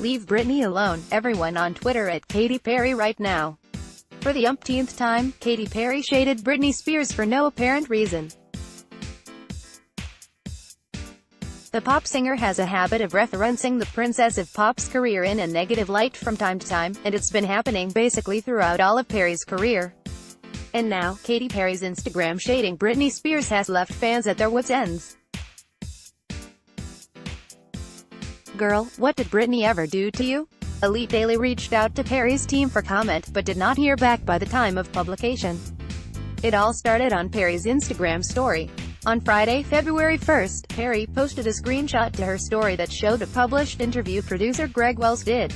Leave Britney alone, everyone on Twitter at Katy Perry right now. For the umpteenth time, Katy Perry shaded Britney Spears for no apparent reason. The pop singer has a habit of referencing the Princess of Pop's career in a negative light from time to time, and it's been happening basically throughout all of Perry's career. And now, Katy Perry's Instagram shading Britney Spears has left fans at their wits' ends. Girl, what did Britney ever do to you? Elite Daily reached out to Perry's team for comment, but did not hear back by the time of publication. It all started on Perry's Instagram story. On Friday, February 1st, Perry posted a screenshot to her story that showed a published interview producer Greg Wells did.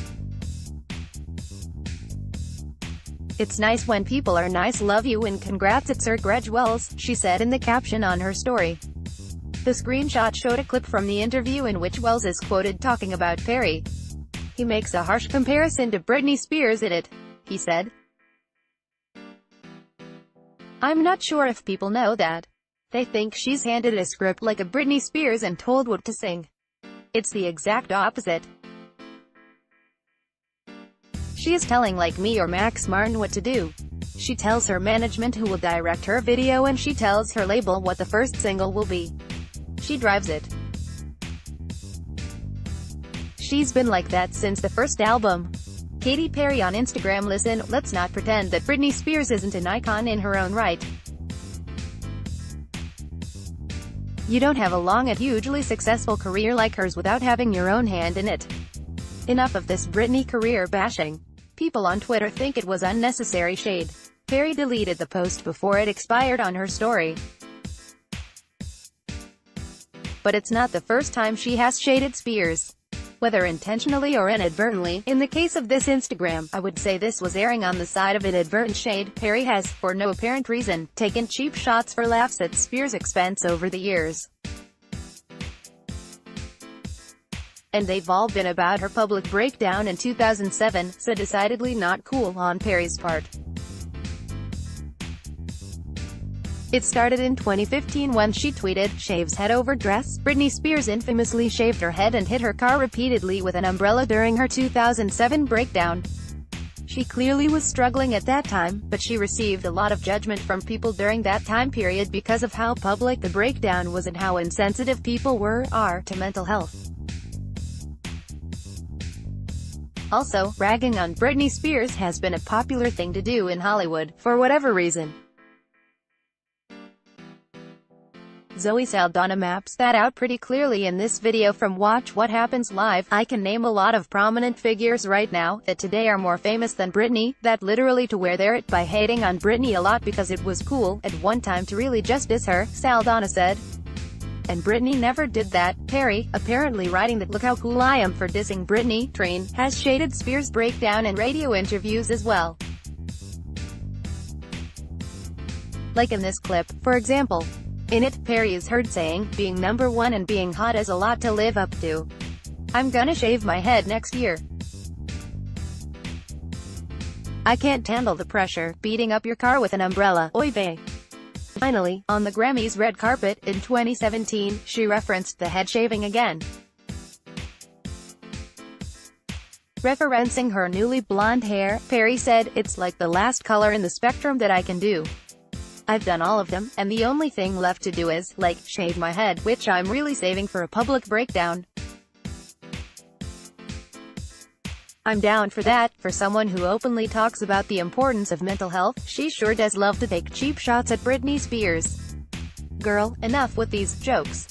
"It's nice when people are nice, love you and congrats at Sir Greg Wells," she said in the caption on her story. The screenshot showed a clip from the interview in which Wells is quoted talking about Perry. "He makes a harsh comparison to Britney Spears in it," he said. "I'm not sure if people know that. They think she's handed a script like a Britney Spears and told what to sing. It's the exact opposite. She is telling like me or Max Martin what to do. She tells her management who will direct her video and she tells her label what the first single will be. She drives it. She's been like that since the first album." Katy Perry on Instagram. "Listen, let's not pretend that Britney Spears isn't an icon in her own right. You don't have a long and hugely successful career like hers without having your own hand in it. Enough of this Britney career bashing." People on Twitter think it was unnecessary shade. Perry deleted the post before it expired on her story. But it's not the first time she has shaded Spears. Whether intentionally or inadvertently, in the case of this Instagram, I would say this was erring on the side of inadvertent shade. Perry has, for no apparent reason, taken cheap shots for laughs at Spears' expense over the years. And they've all been about her public breakdown in 2007, so decidedly not cool on Perry's part. It started in 2015 when she tweeted, "Shaves head over dress." Britney Spears infamously shaved her head and hit her car repeatedly with an umbrella during her 2007 breakdown. She clearly was struggling at that time, but she received a lot of judgment from people during that time period because of how public the breakdown was and how insensitive people are to mental health. Also, ragging on Britney Spears has been a popular thing to do in Hollywood, for whatever reason. Zoe Saldana maps that out pretty clearly in this video from Watch What Happens Live. "I can name a lot of prominent figures right now, that today are more famous than Britney, that literally to wear their it by hating on Britney a lot because it was cool, at one time to really just diss her," Saldana said. And Britney never did that. Perry, apparently writing that "look how cool I am for dissing Britney" train, has shaded Spears' breakdown in radio interviews as well. Like in this clip, for example. In it, Perry is heard saying, "Being number one and being hot is a lot to live up to. I'm gonna shave my head next year. I can't handle the pressure, beating up your car with an umbrella, oy vey." Finally, on the Grammys red carpet, in 2017, she referenced the head shaving again. Referencing her newly blonde hair, Perry said, "It's like the last color in the spectrum that I can do. I've done all of them, and the only thing left to do is, like, shave my head, which I'm really saving for a public breakdown. I'm down for that." For someone who openly talks about the importance of mental health, she sure does love to take cheap shots at Britney Spears. Girl, enough with these jokes.